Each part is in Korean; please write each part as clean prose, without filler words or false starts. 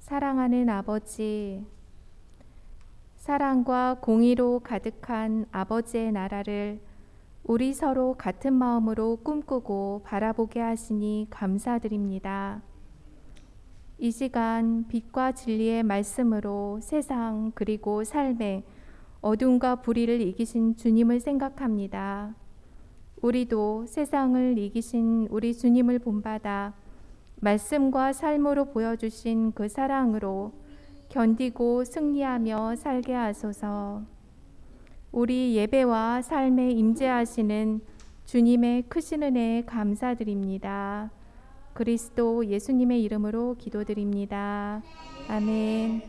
사랑하는 아버지, 사랑과 공의로 가득한 아버지의 나라를 우리 서로 같은 마음으로 꿈꾸고 바라보게 하시니 감사드립니다. 이 시간 빛과 진리의 말씀으로 세상 그리고 삶의 어둠과 불의를 이기신 주님을 생각합니다. 우리도 세상을 이기신 우리 주님을 본받아 말씀과 삶으로 보여주신 그 사랑으로 견디고 승리하며 살게 하소서. 우리 예배와 삶에 임재하시는 주님의 크신 은혜에 감사드립니다. 그리스도 예수님의 이름으로 기도드립니다. 아멘.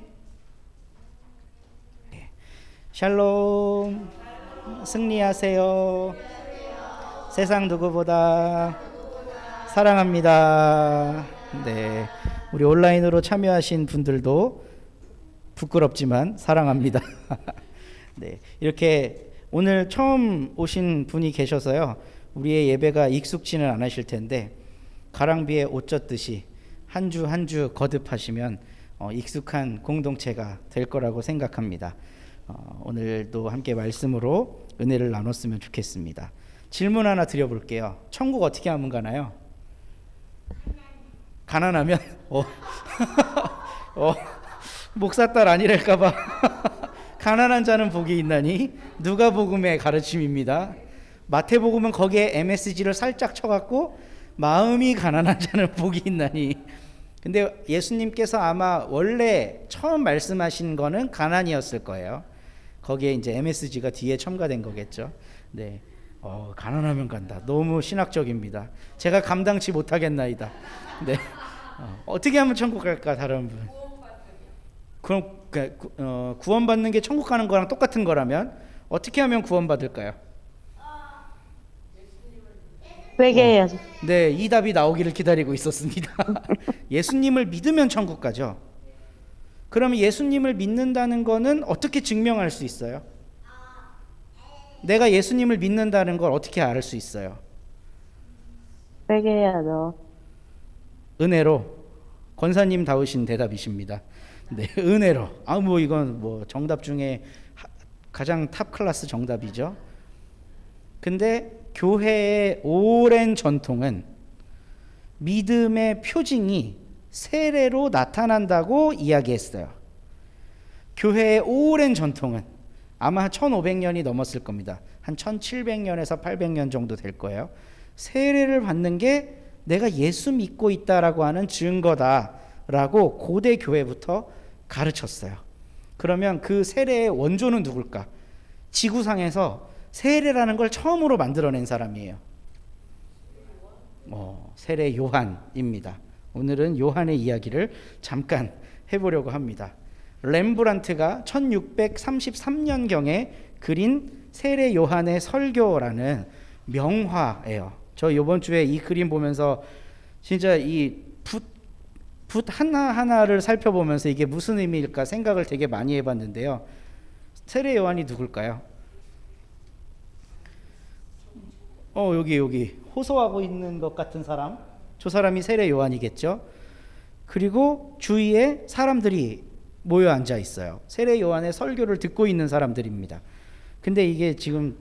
샬롬. 승리하세요. 세상 누구보다 사랑합니다. 네, 우리 온라인으로 참여하신 분들도 부끄럽지만 사랑합니다. 네, 이렇게 오늘 처음 오신 분이 계셔서요, 우리의 예배가 익숙지는 않으실 텐데 가랑비에 옷 젖듯이 한 주 한 주 거듭하시면 익숙한 공동체가 될 거라고 생각합니다. 오늘도 함께 말씀으로 은혜를 나눴으면 좋겠습니다. 질문 하나 드려볼게요. 천국 어떻게 하면 가나요? 가난하면? 목사딸 아니랄까봐. 가난한 자는 복이 있나니? 누가복음의 가르침입니다. 마태복음은 거기에 MSG를 살짝 쳐갖고 마음이 가난한 자는 복이 있나니. 근데 예수님께서 아마 원래 처음 말씀하신 거는 가난이었을 거예요. 거기에 이제 MSG가 뒤에 첨가된 거겠죠. 네, 가난하면 간다. 너무 신학적입니다. 제가 감당치 못하겠나이다. 네, 어떻게 하면 천국 갈까? 다른 분. 그럼 구원받는 게 천국 가는 거랑 똑같은 거라면 어떻게 하면 구원받을까요? 회개해야죠. 네, 이 답이 나오기를 기다리고 있었습니다. 예수님을 믿으면 천국 가죠. 그러면 예수님을 믿는다는 거는 어떻게 증명할 수 있어요? 내가 예수님을 믿는다는 걸 어떻게 알 수 있어요? 회개해야죠. 은혜로. 권사님 다우신 대답이십니다. 네, 은혜로. 이건 정답 중에 가장 탑 클래스 정답이죠. 근데 교회의 오랜 전통은 믿음의 표징이 세례로 나타난다고 이야기했어요. 교회의 오랜 전통은 아마 1500년이 넘었을 겁니다. 한 1700년에서 800년 정도 될 거예요. 세례를 받는 게 내가 예수 믿고 있다라고 하는 증거다라고 고대 교회부터 가르쳤어요. 그러면 그 세례의 원조는 누굴까? 지구상에서 세례라는 걸 처음으로 만들어낸 사람이에요. 세례 요한입니다. 오늘은 요한의 이야기를 잠깐 해보려고 합니다. 렘브란트가 1633년경에 그린 세례 요한의 설교라는 명화예요. 저 이번 주에 이 그림 보면서 진짜 이 붓 하나하나를 살펴보면서 이게 무슨 의미일까 생각을 되게 많이 해봤는데요. 세례 요한이 누굴까요? 여기 호소하고 있는 것 같은 사람, 저 사람이 세례 요한이겠죠. 그리고 주위에 사람들이 모여 앉아 있어요. 세례 요한의 설교를 듣고 있는 사람들입니다. 근데 이게 지금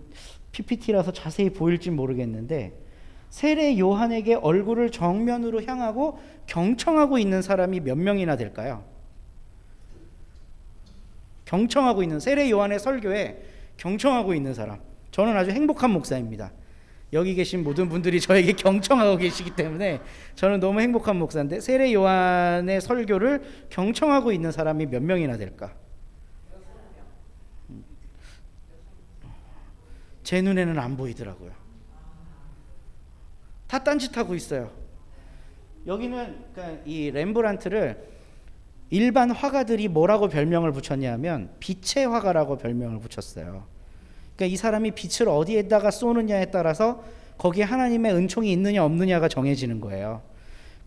PPT라서 자세히 보일지 모르겠는데 세례 요한에게 얼굴을 정면으로 향하고 경청하고 있는 사람이 몇 명이나 될까요? 경청하고 있는, 세례 요한의 설교에 경청하고 있는 사람. 저는 아주 행복한 목사입니다. 여기 계신 모든 분들이 저에게 경청하고 계시기 때문에 저는 너무 행복한 목사인데, 세례 요한의 설교를 경청하고 있는 사람이 몇 명이나 될까? 제 눈에는 안 보이더라고요. 다 딴짓하고 있어요. 여기는 이 렘브란트를 일반 화가들이 뭐라고 별명을 붙였냐면 빛의 화가라고 별명을 붙였어요. 그러니까 이 사람이 빛을 어디에다가 쏘느냐에 따라서 거기에 하나님의 은총이 있느냐 없느냐가 정해지는 거예요.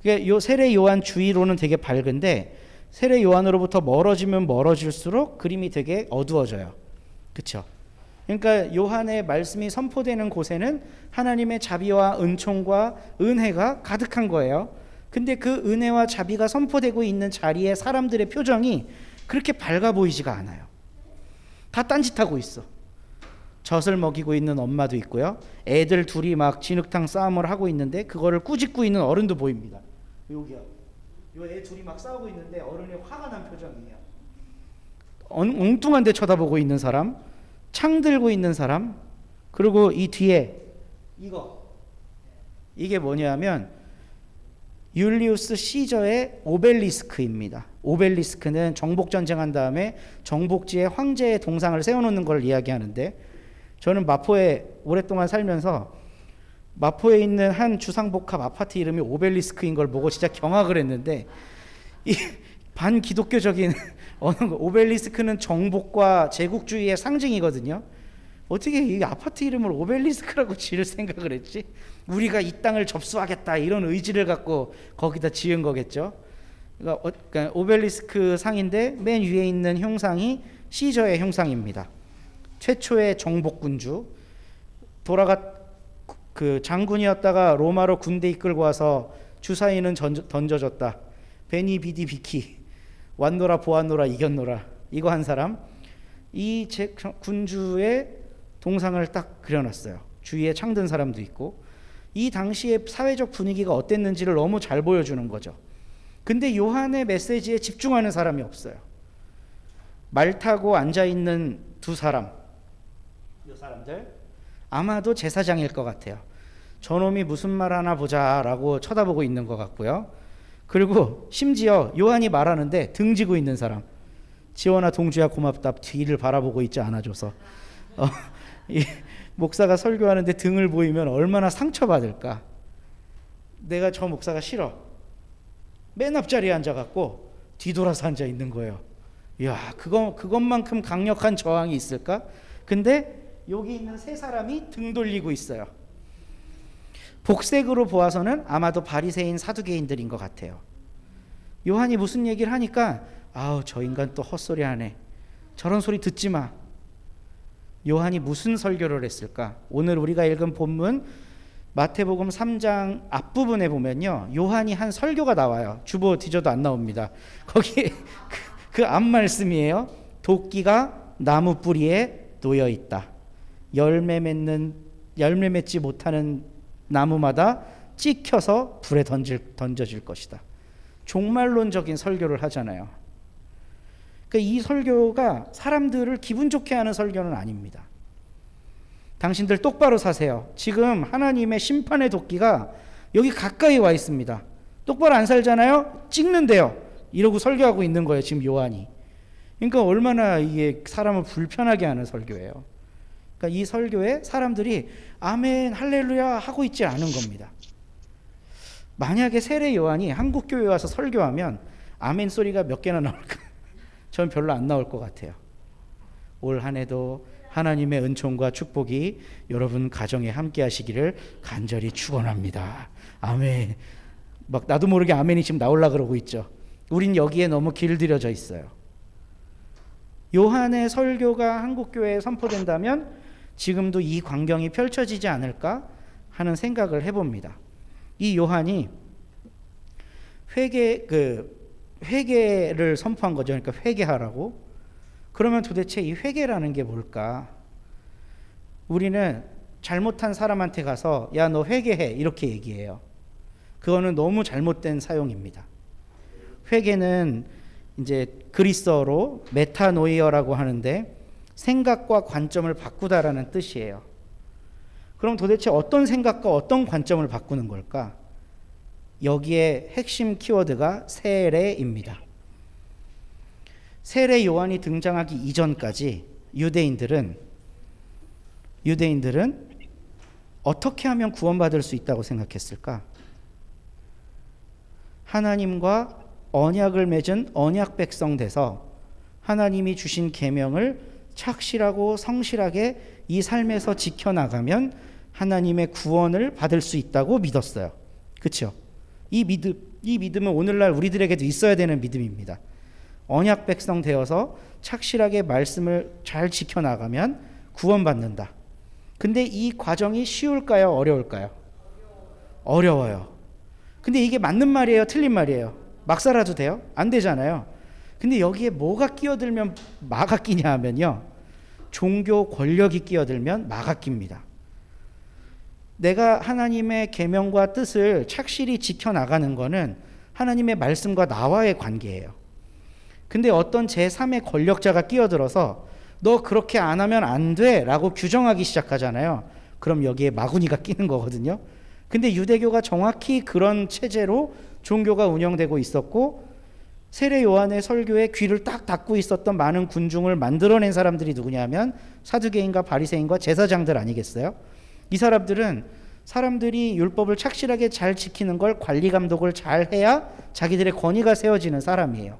그러니까 요 세례 요한 주위로는 되게 밝은데 세례 요한으로부터 멀어지면 멀어질수록 그림이 되게 어두워져요. 그렇죠? 그러니까 요한의 말씀이 선포되는 곳에는 하나님의 자비와 은총과 은혜가 가득한 거예요. 근데 그 은혜와 자비가 선포되고 있는 자리에 사람들의 표정이 그렇게 밝아 보이지가 않아요. 다 딴짓하고 있어. 젖을 먹이고 있는 엄마도 있고요. 애들 둘이 막 진흙탕 싸움을 하고 있는데 그거를 꾸짖고 있는 어른도 보입니다. 여기요. 요 애 둘이 막 싸우고 있는데 어른이 화가 난 표정이에요. 엉뚱한 데 쳐다보고 있는 사람, 창 들고 있는 사람, 그리고 이 뒤에 이게 뭐냐면 율리우스 시저의 오벨리스크입니다. 오벨리스크는 정복전쟁한 다음에 정복지에 황제의 동상을 세워놓는 걸 이야기하는데, 저는 마포에 오랫동안 살면서 마포에 있는 한 주상복합 아파트 이름이 오벨리스크인 걸 보고 진짜 경악을 했는데, 이 반기독교적인 오벨리스크는 정복과 제국주의의 상징이거든요. 어떻게 이 아파트 이름을 오벨리스크라고 지을 생각을 했지? 우리가 이 땅을 접수하겠다 이런 의지를 갖고 거기다 지은 거겠죠. 그러니까 오벨리스크 상인데 맨 위에 있는 형상이 시저의 형상입니다. 최초의 정복군주, 그 장군이었다가 로마로 군대 이끌고 와서 주사위는 던져줬다. 베니 비디 비키, 왔노라 보았노라 이겼노라, 이거 한 사람. 이 군주의 동상을 딱 그려놨어요. 주위에 창든 사람도 있고. 이 당시의 사회적 분위기가 어땠는지를 너무 잘 보여주는 거죠. 근데 요한의 메시지에 집중하는 사람이 없어요. 말 타고 앉아있는 두 사람, 이 사람들 아마도 제사장일 것 같아요. 저놈이 무슨 말 하나 보자 라고 쳐다보고 있는 것 같고요. 그리고 심지어 요한이 말하는데 등지고 있는 사람, 지원아 동주야 고맙다, 뒤를 바라보고 있지 않아줘서. 이 목사가 설교하는데 등을 보이면 얼마나 상처받을까. 내가 저 목사가 싫어. 맨 앞자리에 앉아갖고 뒤돌아서 앉아 있는 거예요. 이야, 그것만큼 강력한 저항이 있을까? 근데 여기 있는 세 사람이 등 돌리고 있어요. 복색으로 보아서는 아마도 바리새인 사두개인들인 것 같아요. 요한이 무슨 얘기를 하니까 아우, 저 인간 또 헛소리 하네, 저런 소리 듣지 마. 요한이 무슨 설교를 했을까? 오늘 우리가 읽은 본문 마태복음 3장 앞부분에 보면요, 요한이 한 설교가 나와요. 주보 뒤져도 안 나옵니다. 거기 그 앞말씀이에요. 도끼가 나무 뿌리에 놓여 있다. 열매 맺지 못하는 나무마다 찍혀서 불에 던져질 것이다. 종말론적인 설교를 하잖아요. 그러니까 이 설교가 사람들을 기분 좋게 하는 설교는 아닙니다. 당신들 똑바로 사세요. 지금 하나님의 심판의 도끼가 여기 가까이 와 있습니다. 똑바로 안 살잖아요? 찍는데요. 이러고 설교하고 있는 거예요, 지금 요한이. 그러니까 얼마나 이게 사람을 불편하게 하는 설교예요. 그러니까 이 설교에 사람들이 아멘 할렐루야 하고 있지 않은 겁니다. 만약에 세례 요한이 한국 교회에 와서 설교하면 아멘 소리가 몇 개나 나올까? 전 별로 안 나올 것 같아요. 올 한 해도 하나님의 은총과 축복이 여러분 가정에 함께 하시기를 간절히 축원합니다. 아멘. 막 나도 모르게 아멘이 지금 나오려고 그러고 있죠. 우린 여기에 너무 길들여져 있어요. 요한의 설교가 한국 교회에 선포된다면 지금도 이 광경이 펼쳐지지 않을까 하는 생각을 해봅니다. 이 요한이 회개를 선포한 거죠. 그러니까 회개하라고. 그러면 도대체 이 회개라는 게 뭘까? 우리는 잘못한 사람한테 가서 야, 너 회개해 이렇게 얘기해요. 그거는 너무 잘못된 사용입니다. 회개는 이제 그리스어로 메타노이어라고 하는데 생각과 관점을 바꾸다라는 뜻이에요. 그럼 도대체 어떤 생각과 어떤 관점을 바꾸는 걸까? 여기에 핵심 키워드가 세례입니다. 세례 요한이 등장하기 이전까지 유대인들은 어떻게 하면 구원받을 수 있다고 생각했을까? 하나님과 언약을 맺은 언약 백성 돼서 하나님이 주신 계명을 착실하고 성실하게 이 삶에서 지켜나가면 하나님의 구원을 받을 수 있다고 믿었어요. 그렇죠? 이 믿음은 오늘날 우리들에게도 있어야 되는 믿음입니다. 언약 백성 되어서 착실하게 말씀을 잘 지켜나가면 구원받는다. 근데 이 과정이 쉬울까요? 어려울까요? 어려워요. 근데 이게 맞는 말이에요, 틀린 말이에요? 막 살아도 돼요? 안 되잖아요. 근데 여기에 뭐가 끼어들면 마가 끼냐 하면요, 종교 권력이 끼어들면 마가 낍니다. 내가 하나님의 계명과 뜻을 착실히 지켜나가는 거는 하나님의 말씀과 나와의 관계예요. 근데 어떤 제3의 권력자가 끼어들어서 너 그렇게 안 하면 안 돼 라고 규정하기 시작하잖아요. 그럼 여기에 마구니가 끼는 거거든요. 근데 유대교가 정확히 그런 체제로 종교가 운영되고 있었고, 세례 요한의 설교에 귀를 딱 닫고 있었던 많은 군중을 만들어낸 사람들이 누구냐 하면 사두개인과 바리새인과 제사장들 아니겠어요? 이 사람들은 사람들이 율법을 착실하게 잘 지키는 걸 관리 감독을 잘 해야 자기들의 권위가 세워지는 사람이에요.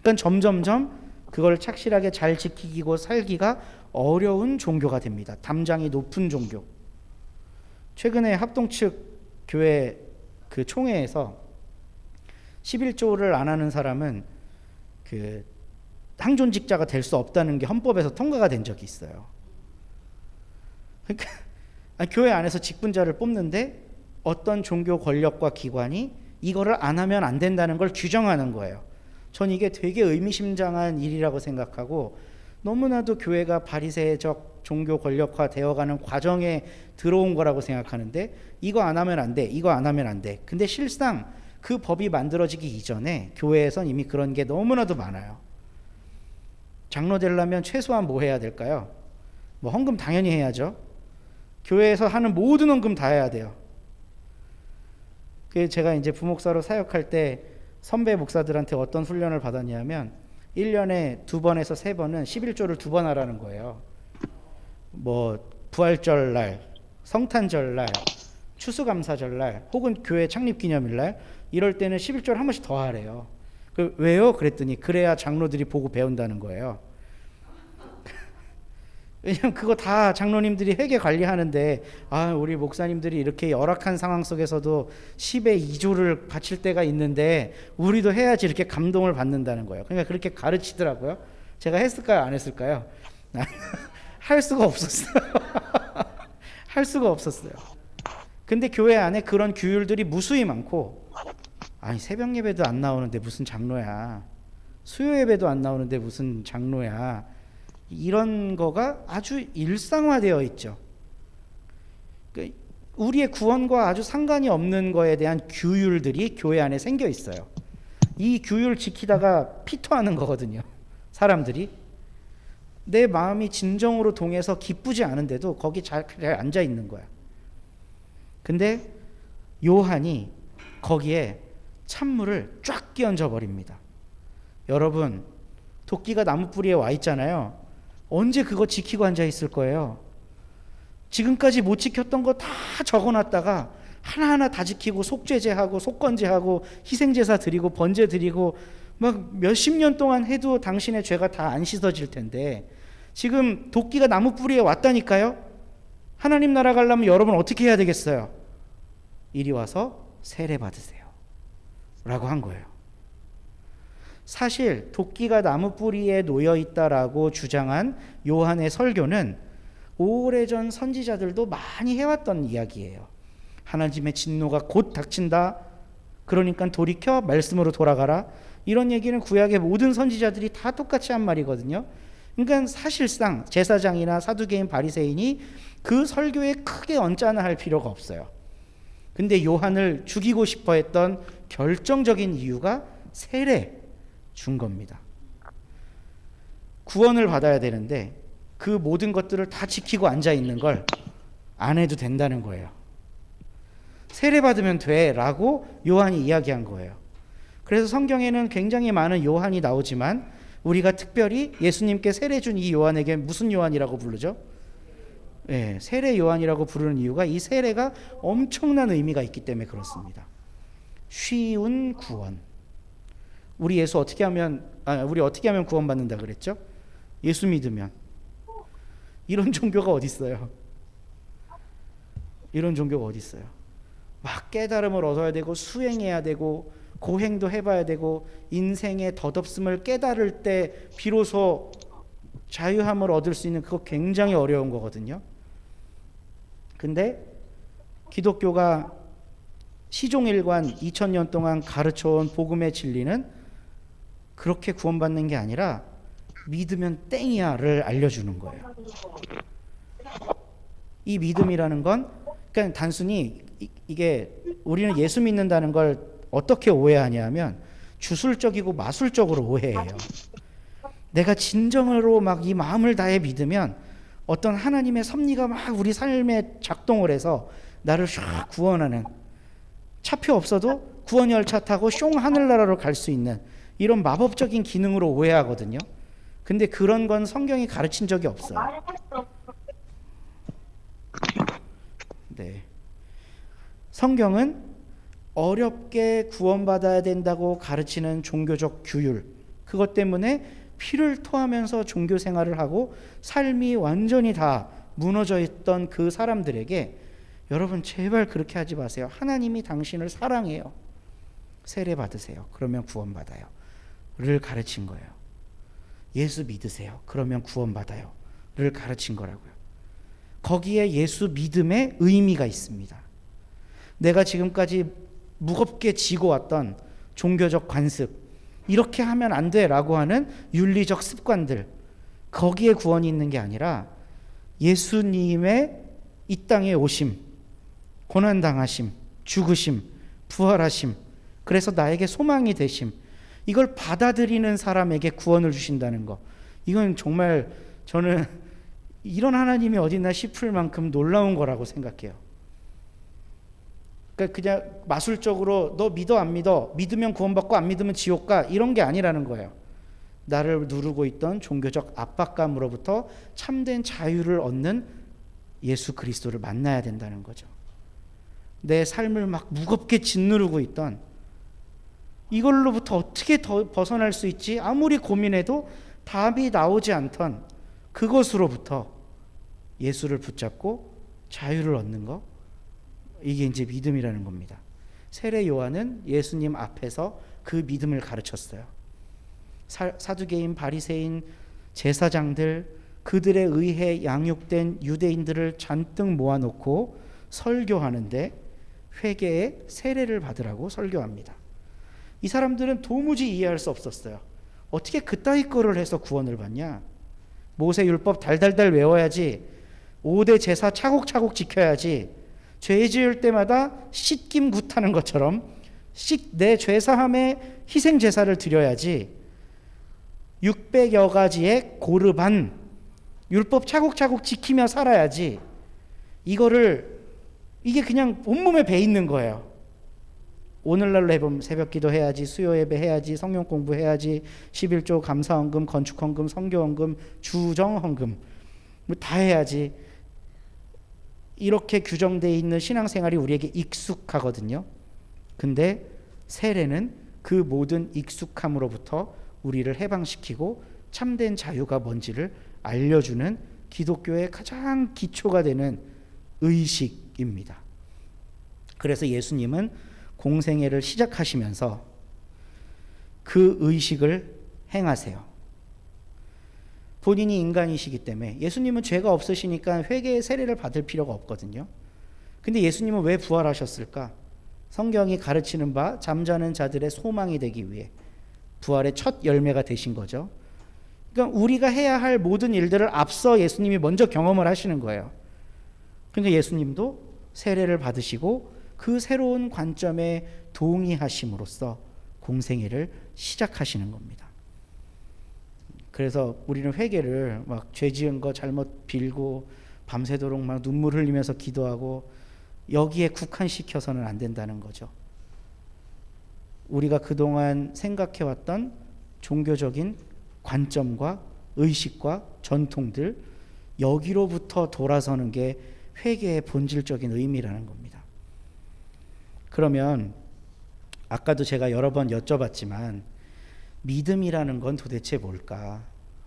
그러니까 점점점 그걸 착실하게 잘 지키고 살기가 어려운 종교가 됩니다. 담장이 높은 종교. 최근에 합동 측 교회 그 총회에서 11조를 안 하는 사람은 그 항존직자가 될 수 없다는 게 헌법에서 통과가 된 적이 있어요. 그러니까 교회 안에서 직분자를 뽑는데 어떤 종교 권력과 기관이 이거를 안 하면 안 된다는 걸 규정하는 거예요. 전 이게 되게 의미심장한 일이라고 생각하고, 너무나도 교회가 바리새적 종교 권력화 되어가는 과정에 들어온 거라고 생각하는데, 이거 안 하면 안 돼, 이거 안 하면 안 돼. 근데 실상 그 법이 만들어지기 이전에 교회에선 이미 그런 게 너무나도 많아요. 장로 되려면 최소한 뭐 해야 될까요? 뭐 헌금 당연히 해야죠. 교회에서 하는 모든 헌금 다 해야 돼요. 제가 이제 부목사로 사역할 때 선배 목사들한테 어떤 훈련을 받았냐면 1년에 2번에서 3번은 11조를 2번 하라는 거예요. 뭐 부활절 날, 성탄절 날, 추수감사절 날, 혹은 교회 창립기념일 날, 이럴 때는 11조를 한 번씩 더 하래요. 왜요? 그랬더니 그래야 장로들이 보고 배운다는 거예요. 왜냐면 그거 다 장로님들이 회계 관리하는데, 우리 목사님들이 이렇게 열악한 상황 속에서도 10의 2조를 바칠 때가 있는데 우리도 해야지, 이렇게 감동을 받는다는 거예요. 그러니까 그렇게 가르치더라고요. 제가 했을까요? 안 했을까요? 할 수가 없었어요. 할 수가 없었어요. 근데 교회 안에 그런 규율들이 무수히 많고, 새벽 예배도 안 나오는데 무슨 장로야, 수요 예배도 안 나오는데 무슨 장로야, 이런 거가 아주 일상화되어 있죠. 우리의 구원과 아주 상관이 없는 거에 대한 규율들이 교회 안에 생겨 있어요. 이 규율 지키다가 피토하는 거거든요. 사람들이 내 마음이 진정으로 동해서 기쁘지 않은데도 거기 잘 앉아 있는 거야. 근데 요한이 거기에 찬물을 쫙 끼얹어 버립니다. 여러분, 도끼가 나무 뿌리에 와 있잖아요. 언제 그거 지키고 앉아 있을 거예요? 지금까지 못 지켰던 거 다 적어놨다가 하나하나 다 지키고 속죄제하고 속건제하고 희생제사 드리고 번제 드리고 막 몇십 년 동안 해도 당신의 죄가 다 안 씻어질 텐데, 지금 도끼가 나무 뿌리에 왔다니까요. 하나님 나라 가려면 여러분 어떻게 해야 되겠어요? 이리 와서 세례 받으세요 라고 한 거예요. 사실 도끼가 나무 뿌리에 놓여 있다라고 주장한 요한의 설교는 오래전 선지자들도 많이 해왔던 이야기예요. 하나님의 진노가 곧 닥친다, 그러니까 돌이켜 말씀으로 돌아가라, 이런 얘기는 구약의 모든 선지자들이 다 똑같이 한 말이거든요. 그러니까 사실상 제사장이나 사두개인 바리새인이 그 설교에 크게 언짢아 할 필요가 없어요. 근데 요한을 죽이고 싶어 했던 결정적인 이유가 세례 준 겁니다. 구원을 받아야 되는데 그 모든 것들을 다 지키고 앉아 있는 걸 안 해도 된다는 거예요. 세례 받으면 돼 라고 요한이 이야기한 거예요. 그래서 성경에는 굉장히 많은 요한이 나오지만 우리가 특별히 예수님께 세례 준 이 요한에게 무슨 요한이라고 부르죠? 네, 세례 요한이라고 부르는 이유가 이 세례가 엄청난 의미가 있기 때문에 그렇습니다. 쉬운 구원. 우리 어떻게 하면 구원받는다 그랬죠? 예수 믿으면. 이런 종교가 어디 있어요? 이런 종교가 어디 있어요? 막 깨달음을 얻어야 되고 수행해야 되고 고행도 해봐야 되고 인생의 덧없음을 깨달을 때 비로소 자유함을 얻을 수 있는, 그거 굉장히 어려운 거거든요. 근데 기독교가 시종일관 2000년 동안 가르쳐온 복음의 진리는 그렇게 구원받는 게 아니라 믿으면 땡이야를 알려주는 거예요. 이 믿음이라는 건 그러니까 단순히 이게 우리는 예수 믿는다는 걸 어떻게 오해하냐면 주술적이고 마술적으로 오해해요. 내가 진정으로 막 이 마음을 다해 믿으면 어떤 하나님의 섭리가 막 우리 삶에 작동을 해서 나를 샥 구원하는, 차표 없어도 구원 열차 타고 숑 하늘나라로 갈 수 있는 이런 마법적인 기능으로 오해하거든요. 근데 그런 건 성경이 가르친 적이 없어요. 네. 성경은 어렵게 구원받아야 된다고 가르치는 종교적 규율, 그것 때문에 피를 토하면서 종교 생활을 하고 삶이 완전히 다 무너져 있던 그 사람들에게 여러분 제발 그렇게 하지 마세요. 하나님이 당신을 사랑해요. 세례 받으세요. 그러면 구원받아요. 를 가르친 거예요. 예수 믿으세요. 그러면 구원받아요. 를 가르친 거라고요. 거기에 예수 믿음의 의미가 있습니다. 내가 지금까지 무겁게 지고 왔던 종교적 관습, 이렇게 하면 안 돼 라고 하는 윤리적 습관들, 거기에 구원이 있는 게 아니라 예수님의 이 땅에 오심, 고난당하심, 죽으심, 부활하심, 그래서 나에게 소망이 되심, 이걸 받아들이는 사람에게 구원을 주신다는 거, 이건 정말 저는 이런 하나님이 어딨나 싶을 만큼 놀라운 거라고 생각해요. 그러니까 그냥 마술적으로 너 믿어 안 믿어, 믿으면 구원받고 안 믿으면 지옥 가, 이런 게 아니라는 거예요. 나를 누르고 있던 종교적 압박감으로부터 참된 자유를 얻는 예수 그리스도를 만나야 된다는 거죠. 내 삶을 막 무겁게 짓누르고 있던 이걸로부터 어떻게 더 벗어날 수 있지 아무리 고민해도 답이 나오지 않던 그것으로부터 예수를 붙잡고 자유를 얻는 거, 이게 이제 믿음이라는 겁니다. 세례 요한은 예수님 앞에서 그 믿음을 가르쳤어요. 사두개인, 바리새인, 제사장들, 그들에 의해 양육된 유대인들을 잔뜩 모아놓고 설교하는데 회개의 세례를 받으라고 설교합니다. 이 사람들은 도무지 이해할 수 없었어요. 어떻게 그따위 거를 해서 구원을 받냐? 모세 율법 달달달 외워야지, 5대 제사 차곡차곡 지켜야지, 죄 지을 때마다 씻김 굿하는 것처럼 내 죄사함에 희생 제사를 드려야지, 600여 가지의 고르반 율법 차곡차곡 지키며 살아야지, 이게 그냥 온몸에 배 있는 거예요. 오늘날로 해보면 새벽 기도 해야지, 수요 예배 해야지, 성경 공부 해야지, 11조 감사헌금, 건축헌금, 성교헌금, 주정헌금 뭐 다 해야지, 이렇게 규정되어 있는 신앙생활이 우리에게 익숙하거든요. 근데 세례는 그 모든 익숙함으로부터 우리를 해방시키고 참된 자유가 뭔지를 알려주는 기독교의 가장 기초가 되는 의식입니다. 그래서 예수님은 공생애를 시작하시면서 그 의식을 행하세요. 본인이 인간이시기 때문에 예수님은 죄가 없으시니까 회개의 세례를 받을 필요가 없거든요. 근데 예수님은 왜 부활하셨을까? 성경이 가르치는 바 잠자는 자들의 소망이 되기 위해 부활의 첫 열매가 되신 거죠. 그러니까 우리가 해야 할 모든 일들을 앞서 예수님이 먼저 경험을 하시는 거예요. 그러니까 예수님도 세례를 받으시고 그 새로운 관점에 동의하심으로써 공생애를 시작하시는 겁니다. 그래서 우리는 회개를 막 죄 지은 거 잘못 빌고 밤새도록 막 눈물 흘리면서 기도하고 여기에 국한시켜서는 안 된다는 거죠. 우리가 그동안 생각해왔던 종교적인 관점과 의식과 전통들, 여기로부터 돌아서는 게 회개의 본질적인 의미라는 겁니다. 그러면 아까도 제가 여러 번 여쭤봤지만 믿음이라는 건 도대체 뭘까?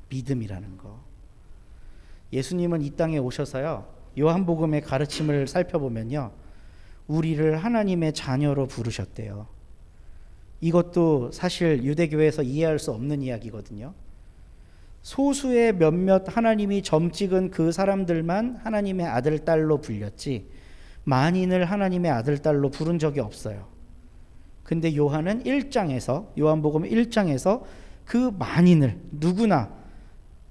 믿음이라는 거. 예수님은 이 땅에 오셔서요, 요한복음의 가르침을 살펴보면요, 우리를 하나님의 자녀로 부르셨대요. 이것도 사실 유대교에서 이해할 수 없는 이야기거든요. 소수의 몇몇 하나님이 점 찍은 그 사람들만 하나님의 아들, 딸로 불렸지, 만인을 하나님의 아들, 딸로 부른 적이 없어요. 근데 요한은 1장에서, 요한복음 1장에서 그 만인을, 누구나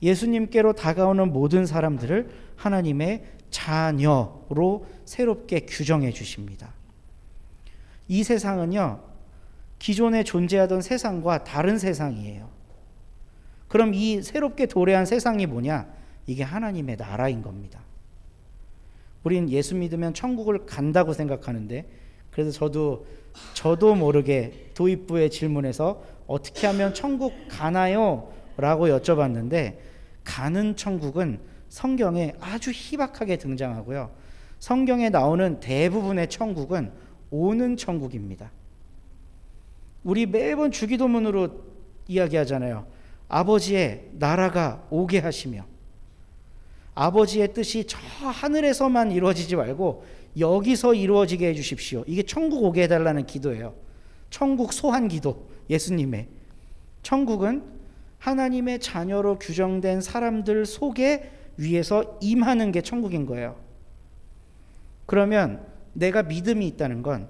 예수님께로 다가오는 모든 사람들을 하나님의 자녀로 새롭게 규정해 주십니다. 이 세상은요, 기존에 존재하던 세상과 다른 세상이에요. 그럼 이 새롭게 도래한 세상이 뭐냐? 이게 하나님의 나라인 겁니다. 우린 예수 믿으면 천국을 간다고 생각하는데, 그래서 저도 모르게 도입부의 질문에서 어떻게 하면 천국 가나요? 라고 여쭤봤는데, 가는 천국은 성경에 아주 희박하게 등장하고요. 성경에 나오는 대부분의 천국은 오는 천국입니다. 우리 매번 주기도문으로 이야기하잖아요. 아버지의 나라가 오게 하시며, 아버지의 뜻이 저 하늘에서만 이루어지지 말고 여기서 이루어지게 해주십시오. 이게 천국 오게 해달라는 기도예요. 천국 소환 기도, 예수님의. 천국은 하나님의 자녀로 규정된 사람들 속에 위에서 임하는 게 천국인 거예요. 그러면 내가 믿음이 있다는 건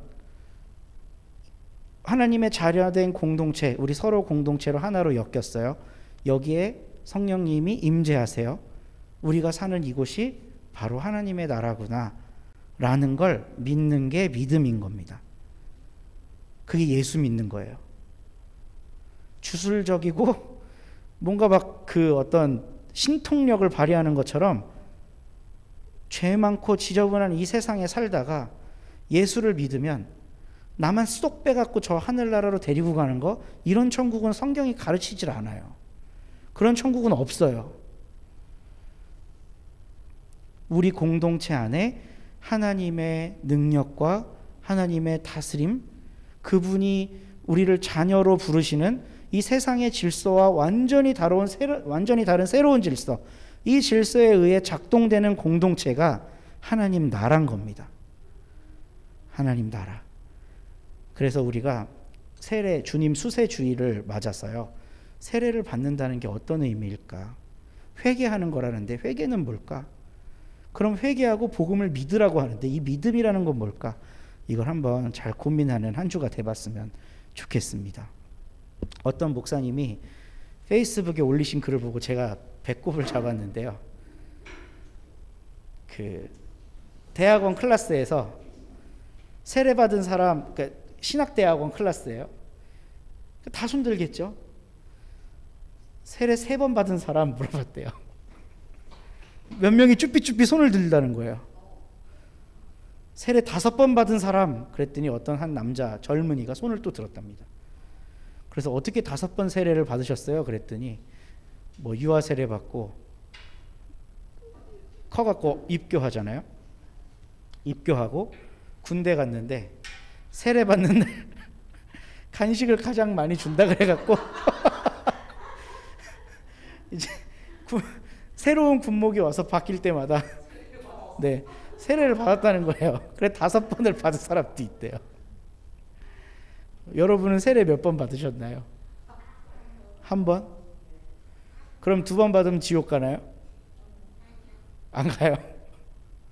하나님의 자녀된 공동체, 우리 서로 공동체로 하나로 엮였어요. 여기에 성령님이 임재하세요. 우리가 사는 이곳이 바로 하나님의 나라구나 라는 걸 믿는 게 믿음인 겁니다. 그게 예수 믿는 거예요. 주술적이고 뭔가 막 그 어떤 신통력을 발휘하는 것처럼 죄 많고 지저분한 이 세상에 살다가 예수를 믿으면 나만 쏙 빼갖고 저 하늘나라로 데리고 가는 거, 이런 천국은 성경이 가르치질 않아요. 그런 천국은 없어요. 우리 공동체 안에 하나님의 능력과 하나님의 다스림, 그분이 우리를 자녀로 부르시는 이 세상의 질서와 완전히 다른 새로운 질서, 이 질서에 의해 작동되는 공동체가 하나님 나라인 겁니다. 하나님 나라. 그래서 우리가 세례, 주님 수세주의를 맞아서요, 세례를 받는다는 게 어떤 의미일까? 회개하는 거라는데 회개는 뭘까? 그럼 회개하고 복음을 믿으라고 하는데 이 믿음이라는 건 뭘까? 이걸 한번 잘 고민하는 한 주가 돼봤으면 좋겠습니다. 어떤 목사님이 페이스북에 올리신 글을 보고 제가 배꼽을 잡았는데요. 그 대학원 클래스에서 세례받은 사람, 그러니까 신학대학원 클래스예요. 다 손들겠죠. 세례 3번 받은 사람 물어봤대요. 몇 명이 쭈삐쭈삐 손을 들다는 거예요. 세례 5번 받은 사람, 그랬더니 어떤 한 남자 젊은이가 손을 또 들었답니다. 그래서 어떻게 5번 세례를 받으셨어요? 그랬더니 뭐 유아 세례 받고 커갖고 입교하잖아요. 입교하고 군대 갔는데 세례 받는 날 간식을 가장 많이 준다 그래갖고 이제 새로운 군목이 와서 바뀔 때마다 네, 세례를 받았다는 거예요. 그래 5번을 받은 사람도 있대요. 여러분은 세례 몇 번 받으셨나요? 1번? 그럼 2번 받으면 지옥 가나요? 안 가요.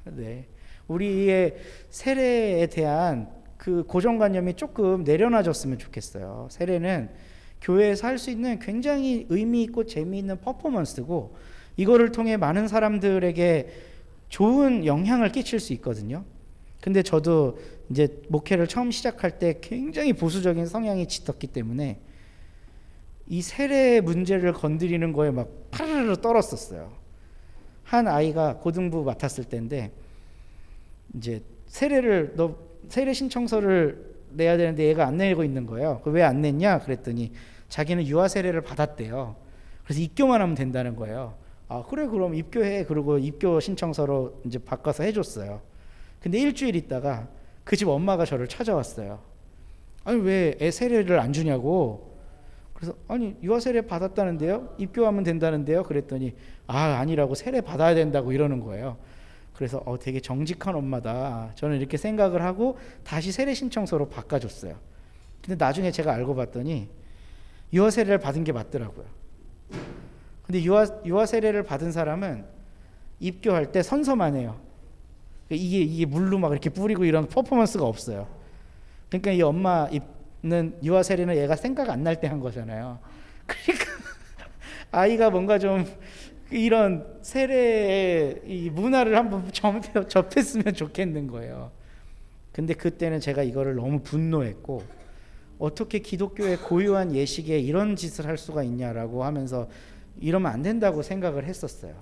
네, 우리의 세례에 대한 그 고정관념이 조금 내려놔졌으면 좋겠어요. 세례는 교회에서 할 수 있는 굉장히 의미 있고 재미있는 퍼포먼스고, 이거를 통해 많은 사람들에게 좋은 영향을 끼칠 수 있거든요. 근데 저도 이제 목회를 처음 시작할 때 굉장히 보수적인 성향이 짙었기 때문에 이 세례 문제를 건드리는 거에 막 파르르 떨었었어요. 한 아이가 고등부 맡았을 때인데 이제 세례 신청서를 내야 되는데 얘가 안 내고 있는 거예요. 왜 안 냈냐 그랬더니 자기는 유아 세례를 받았대요. 그래서 입교만 하면 된다는 거예요. 아 그래 그럼 입교해. 그러고 입교 신청서로 이제 바꿔서 해줬어요. 근데 일주일 있다가 그 집 엄마가 저를 찾아왔어요. 아니 왜 애 세례를 안 주냐고. 그래서 아니 유아 세례 받았다는데요, 입교하면 된다는데요 그랬더니 아니라고, 세례 받아야 된다고 이러는 거예요. 그래서 되게 정직한 엄마다, 저는 이렇게 생각을 하고 다시 세례 신청서로 바꿔줬어요. 근데 나중에 제가 알고 봤더니 유아 세례를 받은 게 맞더라고요. 근데 유아 세례를 받은 사람은 입교할 때 선서만 해요. 이게 물로 막 이렇게 뿌리고 이런 퍼포먼스가 없어요. 그러니까 이 엄마는 유아 세례는 얘가 생각 안 날 때 한 거잖아요. 그러니까 아이가 뭔가 좀 이런 세례의 이 문화를 한번 접했으면 좋겠는 거예요. 근데 그때는 제가 이거를 너무 분노했고, 어떻게 기독교의 고유한 예식에 이런 짓을 할 수가 있냐라고 하면서 이러면 안 된다고 생각을 했었어요.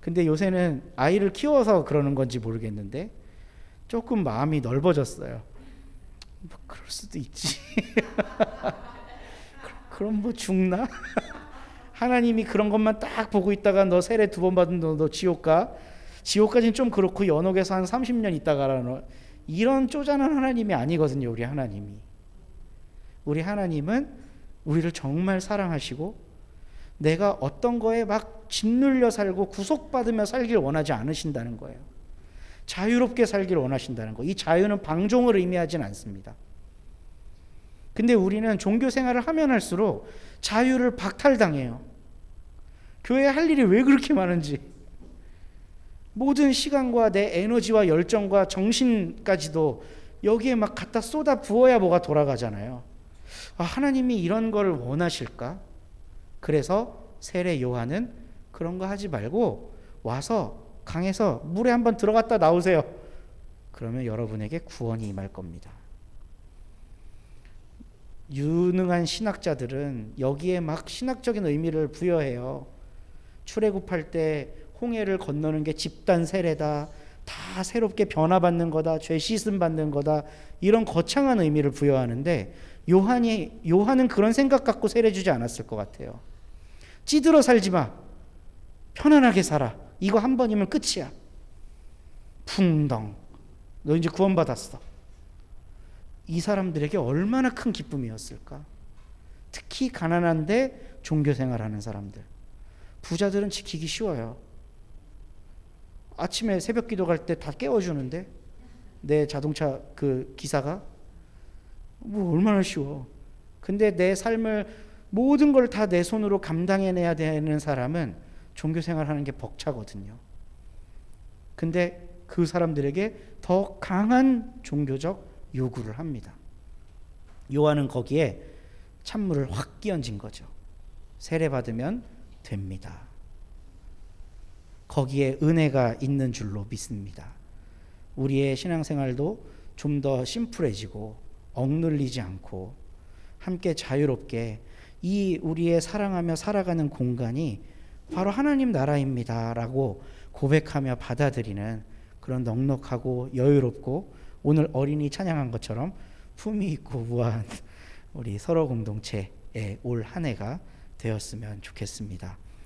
근데 요새는 아이를 키워서 그러는 건지 모르겠는데 조금 마음이 넓어졌어요. 뭐 그럴 수도 있지. 그럼 뭐 죽나? 하나님이 그런 것만 딱 보고 있다가 너 세례 2번 받은 너 지옥 가? 지옥까지는 좀 그렇고 연옥에서 한 30년 있다가 이런 쪼잔한 하나님이 아니거든요. 우리 하나님이. 우리 하나님은 우리를 정말 사랑하시고 내가 어떤 거에 막 짓눌려 살고 구속받으며 살길 원하지 않으신다는 거예요. 자유롭게 살길 원하신다는 거. 이 자유는 방종을 의미하진 않습니다. 근데 우리는 종교 생활을 하면 할수록 자유를 박탈당해요. 교회에 할 일이 왜 그렇게 많은지. 모든 시간과 내 에너지와 열정과 정신까지도 여기에 막 갖다 쏟아 부어야 뭐가 돌아가잖아요. 하나님이 이런 걸 원하실까? 그래서 세례 요한은 그런 거 하지 말고 와서 강에서 물에 한번 들어갔다 나오세요. 그러면 여러분에게 구원이 임할 겁니다. 유능한 신학자들은 여기에 막 신학적인 의미를 부여해요. 출애굽할 때 홍해를 건너는 게 집단 세례다, 다 새롭게 변화받는 거다, 죄 씻음 받는 거다, 이런 거창한 의미를 부여하는데 요한은 그런 생각 갖고 세례 주지 않았을 것 같아요. 찌들어 살지 마, 편안하게 살아, 이거 한 번이면 끝이야. 풍덩, 너 이제 구원받았어. 이 사람들에게 얼마나 큰 기쁨이었을까. 특히 가난한데 종교생활하는 사람들. 부자들은 지키기 쉬워요. 아침에 새벽 기도 갈 때 다 깨워주는데 내 자동차 그 기사가 뭐 얼마나 쉬워. 근데 내 삶을 모든 걸 다 내 손으로 감당해내야 되는 사람은 종교생활하는 게 벅차거든요. 근데 그 사람들에게 더 강한 종교적 요구를 합니다. 요한은 거기에 찬물을 확 끼얹은 거죠. 세례받으면 됩니다. 거기에 은혜가 있는 줄로 믿습니다. 우리의 신앙생활도 좀 더 심플해지고 억눌리지 않고 함께 자유롭게 이 우리의 사랑하며 살아가는 공간이 바로 하나님 나라입니다 라고 고백하며 받아들이는 그런 넉넉하고 여유롭고 오늘 어린이 찬양한 것처럼 품위 있고 우아한 우리 서로 공동체의 올 한 해가 되었으면 좋겠습니다.